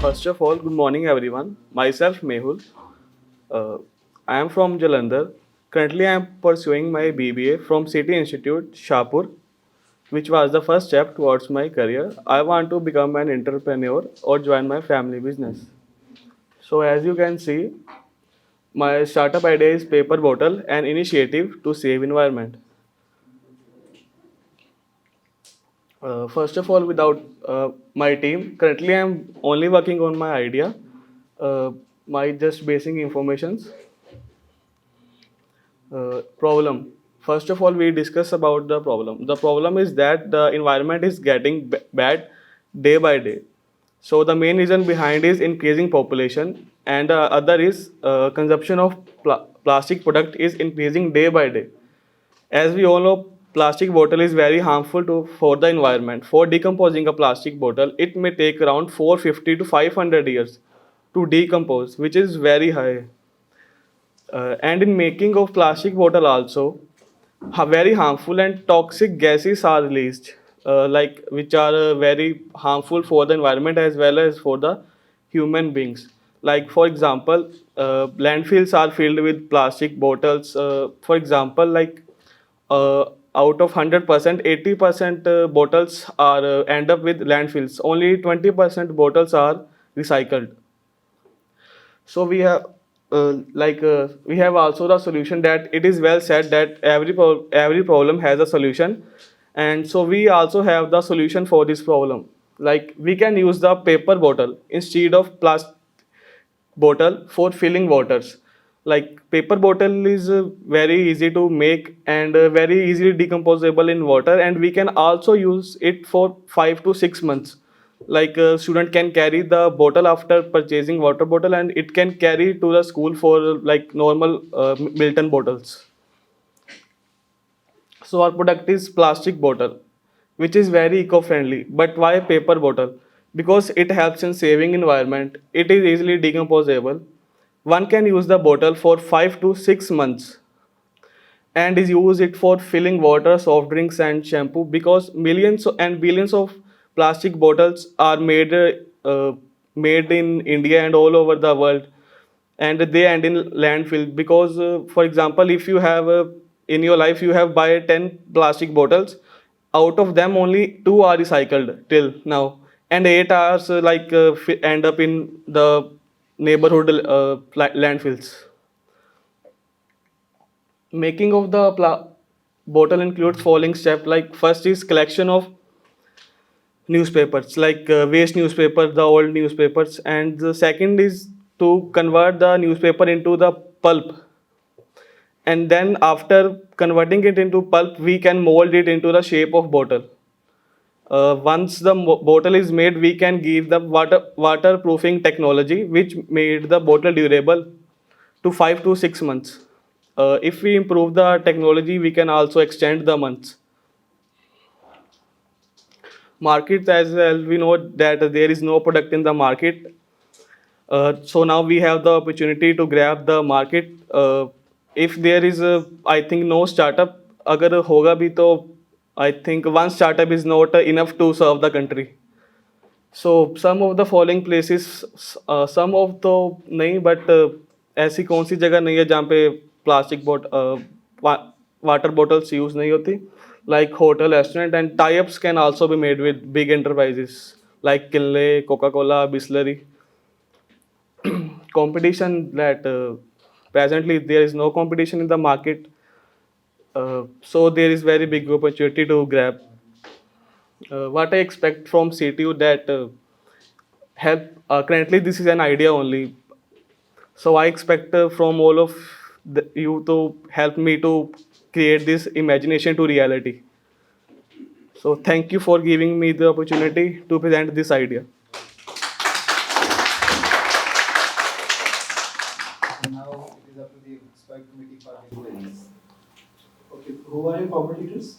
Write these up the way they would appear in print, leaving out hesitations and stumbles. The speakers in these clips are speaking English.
First of all, good morning everyone. Myself Mehul. Uh, I am from Jalandhar. Currently, I am pursuing my BBA from City Institute, Shahpur, which was the first step towards my career. I want to become an entrepreneur or join my family business. So, as you can see, my startup idea is Paper Bottle, an initiative to save environment. First of all, without my team, currently I am only working on my idea, my just basic informations. Problem. First of all, we discuss about the problem. The problem is that the environment is getting bad day by day. So the main reason behind is increasing population, and the other is consumption of plastic product is increasing day by day. As we all know, plastic bottle is very harmful for the environment. For decomposing a plastic bottle, it may take around 450 to 500 years to decompose, which is very high. And in making of plastic bottle also, very harmful and toxic gases are released, like which are very harmful for the environment as well as for the human beings. Like for example, landfills are filled with plastic bottles. For example, like uh, out of 100%, 80% bottles are end up with landfills. Only 20% bottles are recycled. So we have also the solution that it is well said that every problem has a solution, and so we also have the solution for this problem. Like we can use the paper bottle instead of plastic bottle for filling waters. Like paper bottle is very easy to make and very easily decomposable in water, and we can also use it for 5 to 6 months. Like a student can carry the bottle after purchasing water bottle, and it can carry to the school for like normal Milton bottles. So our product is plastic bottle, which is very eco-friendly. But why paper bottle? Because it helps in saving environment. It is easily decomposable. One can use the bottle for 5 to 6 months and is use it for filling water, soft drinks, and shampoo. Because millions and billions of plastic bottles are made in India and all over the world, and they end in landfill. Because for example, if you have in your life you have buy 10 plastic bottles, out of them only 2 are recycled till now, and 8 hours end up in the neighborhood landfills. Making of the bottle includes following step. Like first is collection of newspapers, like waste newspaper, the old newspapers, and the second is to convert the newspaper into the pulp, and then after converting it into pulp we can mold it into the shape of bottle. Once the bottle is made, we can give the waterproofing technology which made the bottle durable to 5 to 6 months. If we improve the technology, we can also extend the months. Market, as well, we know that there is no product in the market. So now we have the opportunity to grab the market. If there is, I think, no startup, अगर होगा भी तो I think one startup is not enough to serve the country. So some of the following places, some of तो नहीं, but ऐसी कौन सी जगह नहीं है जहाँ पे प्लास्टिक वाटर बॉटल्स यूज नहीं होती. Like hotel, restaurant, and tie-ups can also be made with big enterprises like Kinley, Coca-Cola, Bisleri. Competition, that presently there is no competition in the market, so there is very big opportunity to grab. What I expect from CTU that help, currently this is an idea only, so I expect from all of you to help me to create this imagination to reality. So thank you for giving me the opportunity to present this idea. Now it is up to the expert committee for the queries. Okay, who are your competitors?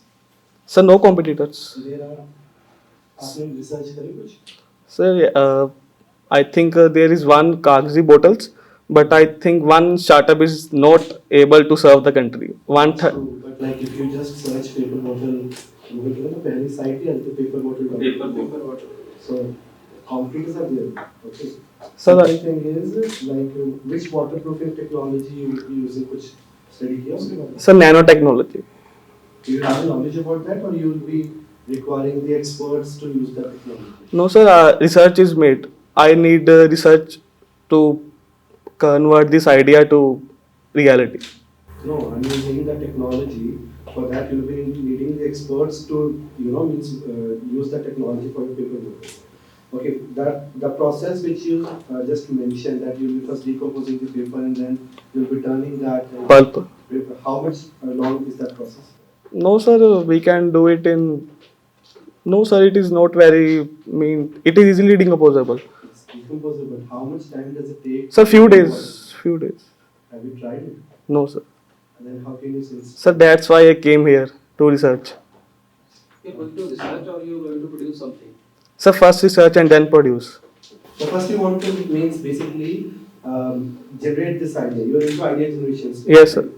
Sir, no competitors. There are. आपने research करी कुछ? Sir, I think there is one Kagzi bottles, but I think one startup is not able to serve the country. True, but like if you just search paper bottle, वो कहते हैं ना पहली site ही आती है paper bottle. Paper bottle. So competitors are there. Okay. So Second thing is like which waterproofing technology you using? कुछ study किया उसके So nanotechnology. Do you have knowledge about that, or you will be requiring the experts to use that technology? No, sir. Research is made. I need research to convert this idea to reality. No, I'm using the technology. For that, you'll be needing the experts to, use the technology for your paper work. Okay, that the process which you just mentioned, that you'll be first decomposing the paper and then you'll be turning that Pulp. paper. How much long is that process? No, sir. We can do it in. No, sir. It is not very. Mean. It is easily decomposable. It's decomposable. How much time does it take? Sir, few days. Few days. Have you tried it? No, sir. And then how can you say? Sir, that's why I came here to research. You're going to research or you're going to produce something? Sir, first research and then produce. So first you want to means basically generate this idea. You are into idea generation. Yes, sir.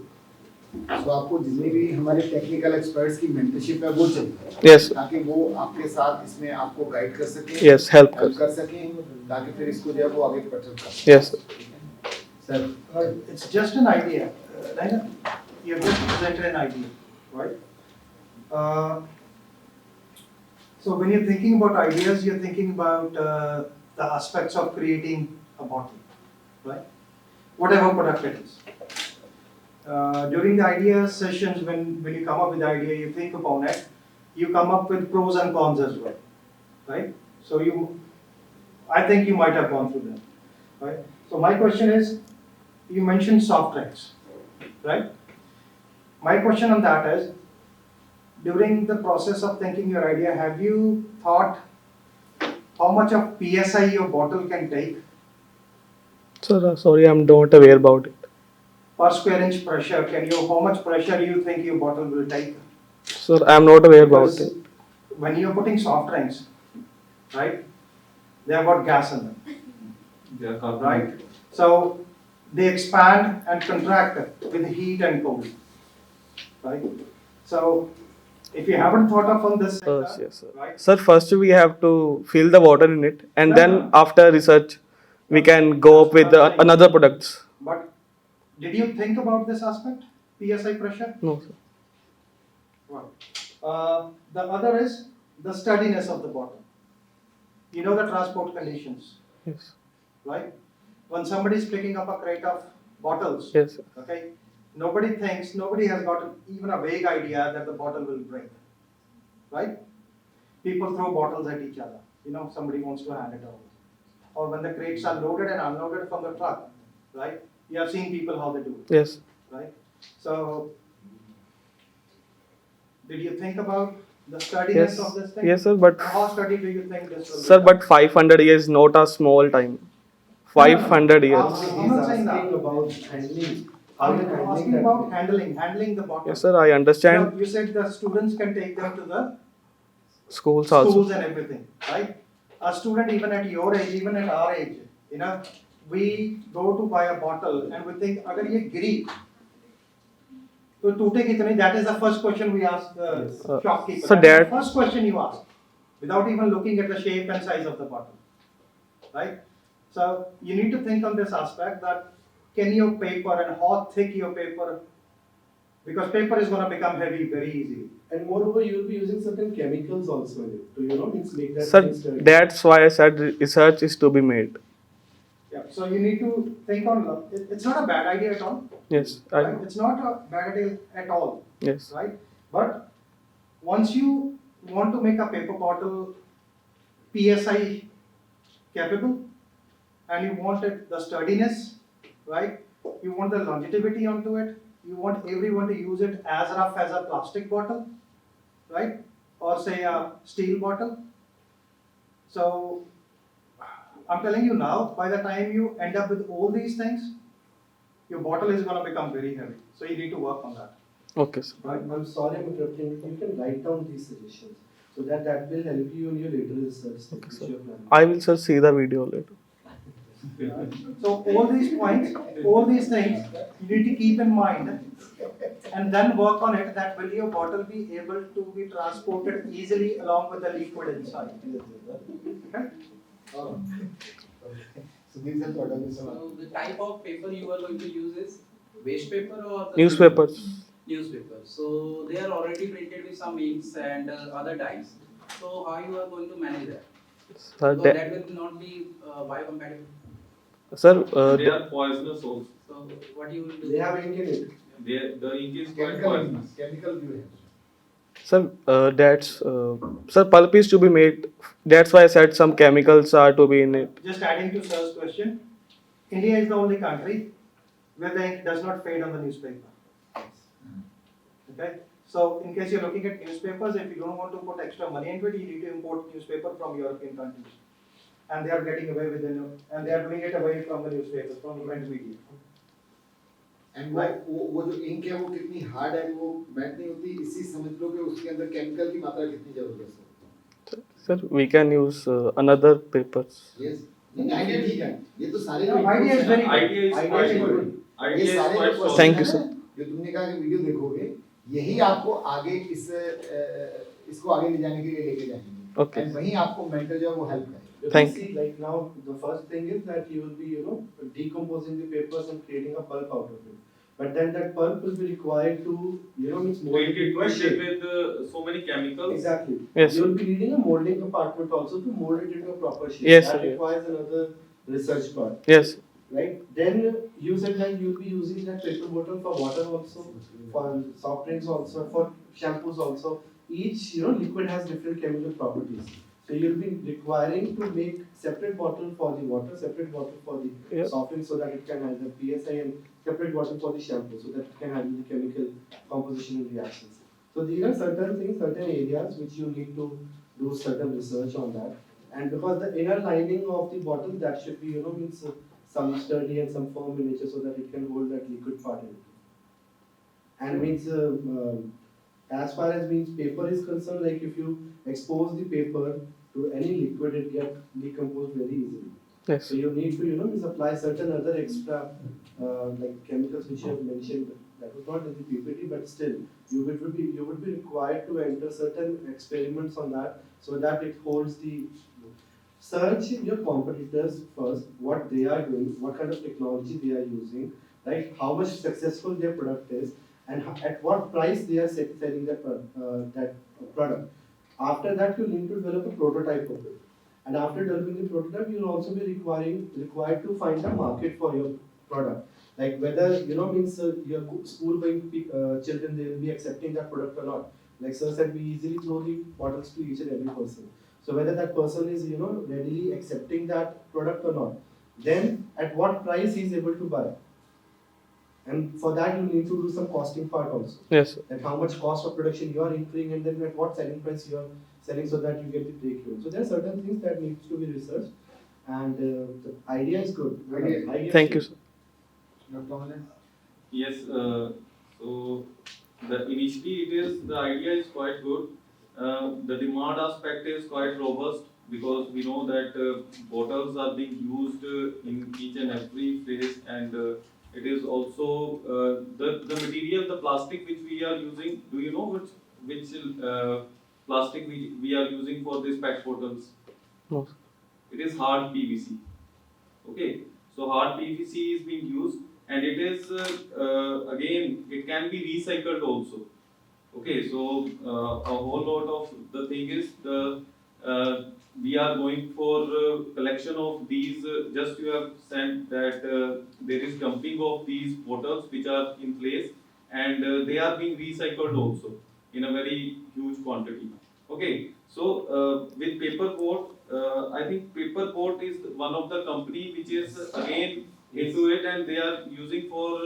तो आपको जितने भी हमारे technical experts की mentorship है वो चाहिए Yes, sir. ताकि वो आपके साथ इसमें आपको गाइड कर सकें Yes, help हेल्प us. कर सकें ताकि फिर इसको जो है वो आगे बढ़ सके Yes, sir. Sir, It's just an idea. You have just presented an idea, right? So when you're thinking about ideas, you're thinking about the aspects of creating a bottle, right? Whatever product it is. During the idea sessions, when you come up with the idea, you think upon it, you come up with pros and cons as well, right? So I think you might have gone through them, right? So my question is, you mentioned soft drinks, right? My question on that is, during the process of thinking your idea, have you thought how much of PSI your bottle can take Sir, sorry, I'm not aware about it. per square inch pressure? How much pressure you think your bottle will take? Sir, I'm not aware about Because it. when you're putting soft drinks, right, they have got gas in them, They are carbon. right? So they expand and contract with heat and cold, right? So if you haven't thought of on this sector, Yes, sir. right? Sir, first we have to fill the water in it, and No, then no. after research, we can go up with another products. But did you think about this aspect, PSI pressure? No, sir. Right. The other is the sturdiness of the bottle. You know the transport conditions, Yes. right? When somebody is picking up a crate of bottles, Yes, sir. okay, nobody has got even a vague idea that the bottle will break, right? People throw bottles at each other. Somebody wants to hand it over. Or when the crates are loaded and unloaded from the truck, right? You have seen people how they do it, Yes. right? So, did you think about the sturdiness Yes. of this thing? Yes, sir. But How sturdy do you think this will sir, become? but 500 years not a small time. 500 years. I'm not saying that. asking about handling. How I'm you handling asking that about thing. handling the bottle. Yes, sir. I understand. You said the students can take them to the Schools also. schools and everything, right? A student even at your age, even at our age, we go to buy a bottle and we think, अगर ये गिरी तो टूटेगी तो नहीं? That is the first question we ask the Yes. shopkeeper. So That is that- the first question you ask, without even looking at the shape and size of the bottle, right? So you need to think on this aspect that can your paper and how thick your paper, because paper is going to become heavy very easily. And moreover, you will be using certain chemicals also in it to means make that Sir, thing sturdy. that's why I said research is to be made. Yeah. So you need to think on. It's not a bad idea at all. Yes. Right? It's not a bad idea at all. Yes. Right? But once you want to make a paper bottle PSI capable, and you want the sturdiness, right? You want the longevity onto it. You want everyone to use it as rough as a plastic bottle, right? Or say a steel bottle. So I'm telling you now, by the time you end up with all these things, your bottle is going to become very heavy. So you need to work on that. Okay, sir. I'm sorry I'm interrupting. You can write down these suggestions so that will help you in your later research. Okay, which sir. you're planning. I will, sir, see the video later. So all these points, all these things, you need to keep in mind and then work on it, that will your bottle be able to be transported easily along with the liquid inside. Okay? Oh. So these are product is So the type of paper you are going to use is waste paper or the Newspapers. newspaper. So they are already printed with some inks and other dyes. So how you are going to manage that? Sir, Because that will not be biocompatible. sir, They are poisonous also. So what you will do? They have ink in it. The ink is quite chemical poisonous. chemical view है. sir, sir, pulp is to be made. That's why I said some chemicals are to be in it. Just adding to Sir's question, India is the only country where the ink does not fade on the newspaper. Okay, so in case you're looking at newspapers, if you don't want to put extra money into it, you need to import newspaper from European countries, and they are getting away with it, and they are doing it away from the newspapers, from the print media. And वो जो ink है वो कितनी hard है वो mat नहीं होती इसी समझ लो कि उसके अंदर केमिकल की मात्रा कितनी जबरदस्त है. Sir, we can use another papers. Yes नहीं आइडिया ठीक है ये तो सारे No, idea is very good. Idea is Idea quite is good. good. Idea ये is सारे quite जो solid. Thank you, questions sir. हैं, जो तुमने कहा कि वीडियो देखोगे यही आपको आगे इसको आगे ले जाने के लिए लेके जाएंगे. Okay. एंड वहीं आपको मेंटर जो है वो हेल्प करेगा. Thank See, like now, the first thing is that you will be, decomposing the papers and creating a pulp out of it. But then that pulp will be required to, means mold Treat it it into a shape. with so many chemicals. Exactly. Yes. You will be needing a molding compartment also to mold it into a proper shape. Yes, That sir. requires another research part, Yes. right? Then you said that you will be using that paper bottle for water also, for soft drinks also, for shampoos also. Each, liquid has different chemical properties. So you'll be requiring to make separate bottle for the water, separate bottle for the Yeah. soft drink so that it can handle PSI, and separate bottle for the shampoo so that it can handle the chemical composition and reactions. So these are certain things, certain areas which you need to do certain research on that. And because the inner lining of the bottle that should be, means some sturdy and some firm in nature so that it can hold that liquid part in it. And means as far as means paper is concerned, like if you expose the paper to any liquid, it gets decomposed very easily. Yes. So you need to, means apply certain other extra like chemicals which you have mentioned. That was not in the PPT, but still you would be required to enter certain experiments on that so that it holds the. Search your competitors first, what they are doing, what kind of technology they are using, right? How much successful their product is, and at what price they are selling that product. After that, you need to develop a prototype of it, and after developing the prototype, you will also be required to find a market for your product. Like whether means your school going children, they will be accepting that product or not. Like sir said, we easily throw the bottles to each and every person. So whether that person is readily accepting that product or not, then at what price he is able to buy, and for that you need to do some costing part also. Yes. That how much cost of production you are incurring, and then at what selling price you are selling so that you get the break even. So there are certain things that needs to be researched, and the idea is good. Thank you, sir. Dr. Aman? Yes. So initially the idea is quite good. The demand aspect is quite robust because we know that bottles are being used in each and every phase, and it is also the material, the plastic which we are using. Do you know which plastic we are using for these PET bottles? No. It is hard PVC. Okay, so hard PVC is being used, and it is again it can be recycled also. Okay, so a whole lot of the thing is we are going for collection of these. Just you have sent that there is dumping of these bottles which are in place, and they are being recycled also in a very huge quantity. Okay, so with paperboard, I think paperboard is one of the company which is again into it, and they are using for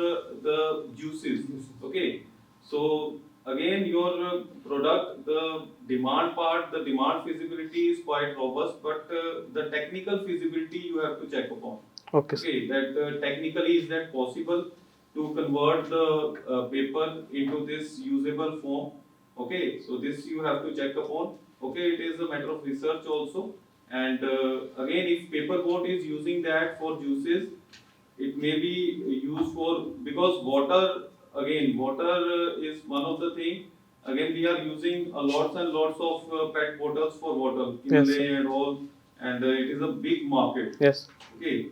the juices. Okay, so again your product, the demand part, the demand feasibility is quite robust, but the technical feasibility you have to check upon. Okay, sir. Okay, that technically is that possible to convert the paper into this usable form. Okay, so this you have to check upon. Okay, it is a matter of research also, and again if paperboard is using that for juices, it may be used for, because water, again water is one of the thing. Again we are using a lots and lots of PET bottles for water, Yes, Himalayan sir. and all. and it is a big market. Yes. Okay,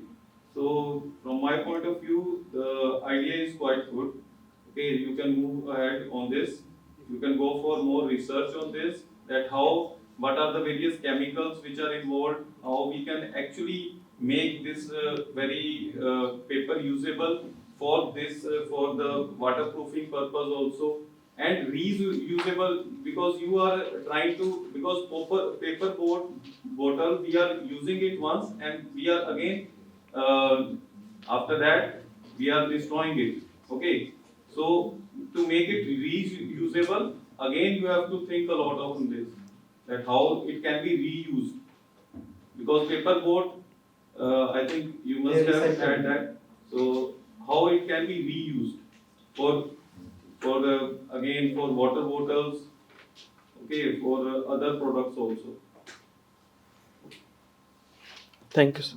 so from my point of view, the idea is quite good. Okay, you can move ahead on this. You can go for more research on this. That how, what are the various chemicals which are involved? How we can actually make this very paper usable for this for the waterproofing purpose also, and reusable, because you are trying to, because paper board bottle we are using it once and we are again after that we are destroying it. Okay, so to make it reusable, again you have to think a lot on this, that how it can be reused, because paper board I think you must Yeah, have recyclable. had that. So how it can be reused for the again for water bottles, okay, for other products also. Thank you, sir.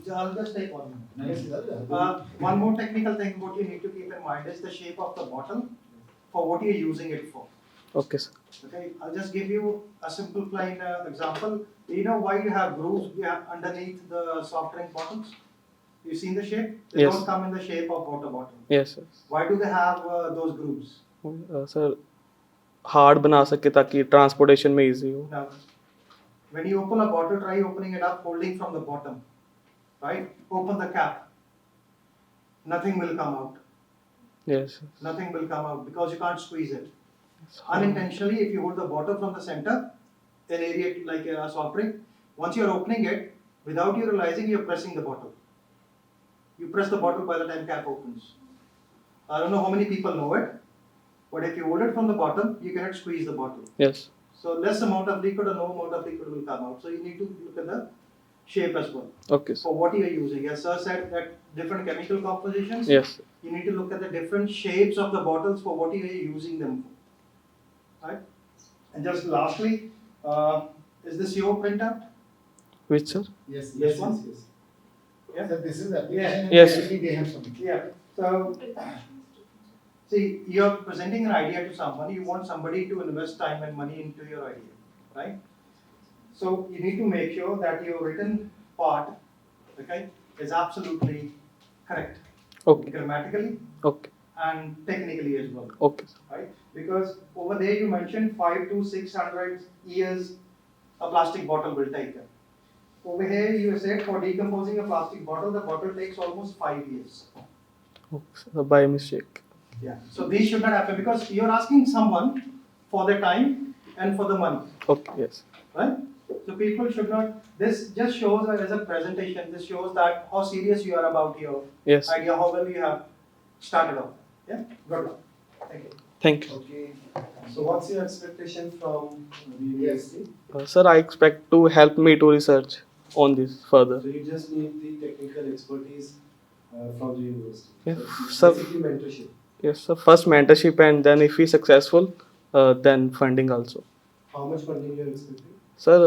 So I'll just take one minute. Nice. One more technical thing what you need to keep in mind is the shape of the bottle for what you're using it for. Okay, sir. Okay, I'll just give you a simple plain example. You know why you have grooves underneath the soft drink bottles? You've seen the shape? They Yes. don't come in the shape of water bottle. Yes, sir. Why do they have those grooves? Sir hard बना सके ताकि transportation में easy हो. Now, when you open a bottle, try opening it up, holding from the bottom. Right? Open the cap. Nothing will come out. Yes. Nothing will come out because you can't squeeze it. Unintentionally, if you hold the bottle from the center, an area like a soft drink, once you're opening it, without you realizing, you're pressing the bottle. You press the bottle by the time cap opens. I don't know how many people know it, but if you hold it from the bottom, you cannot squeeze the bottle. Yes. So less amount of liquid or no amount of liquid will come out. So you need to look at the shape as well. Okay, sir. For what you are using. As sir said, that different chemical compositions. Yes. You need to look at the different shapes of the bottles for what you are using them for. Right? And just lastly, is this your printout? Which, sir? Yes, Yes, yes, one? yes, yes. Yeah. So this is application and Yes. already they have submitted. Yeah. So, see, you're presenting an idea to someone. You want somebody to invest time and money into your idea, right? So you need to make sure that your written part, okay, is absolutely correct, Okay. grammatically Okay. and technically as well, Okay. right? Because over there you mentioned 5 to 600 years a plastic bottle will take. Over here you said for decomposing a plastic bottle, the bottle takes almost 5 years. Okay, sir. By mistake. Yeah. So these should not happen because you're asking someone for their time and for the money, Okay. Yes. right? So people should not. This just shows as a presentation. This shows that how serious you are about your Yes. idea, how well you have started off. Yeah. Good luck. Thank you. Thank you. Okay. So what's your expectation from the university? Sir, I expect to help me to research on this further. So you just need the technical expertise from the university. Yeah. So So- basically mentorship. Yes, sir. First mentorship, and then if we successful, then funding also. How much funding you are expecting? Sir,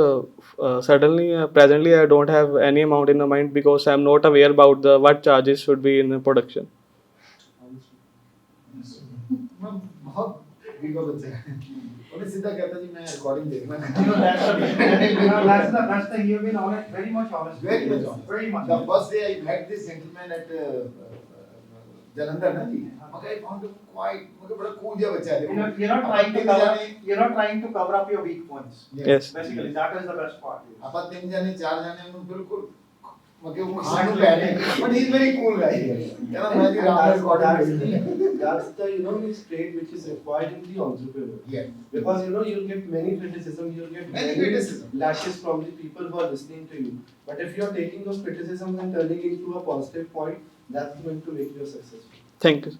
suddenly, presently, I don't have any amount in my mind because I'm not aware about the what charges should be in production. How much? बहुत बिगो बच्चा है उन्हें सीधा कहता जी मैं recording देखना That's the thing. You've been honest, very much honest. Very much honest. Very much. The first day I met this gentleman at Jalandhar ना जी मगर I found him quite मगर बड़ा cool जा बच्चा है You're not trying to cover up your weak points. Yes. Basically, that is the best part. अपन 3 जाने 4 जाने हम बिल्कुल मगर वो खाने बैठे but he is very cool guy क्या मैं जी Ram recording That's the trait which is required in the entrepreneur. yeah Because you'll get many criticism, you'll get Many criticism. lashes from the people who are listening to you. But if you're taking those criticisms and turning it into a positive point, that's going to make you successful. Thank you.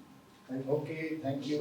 Thank you. okay thank you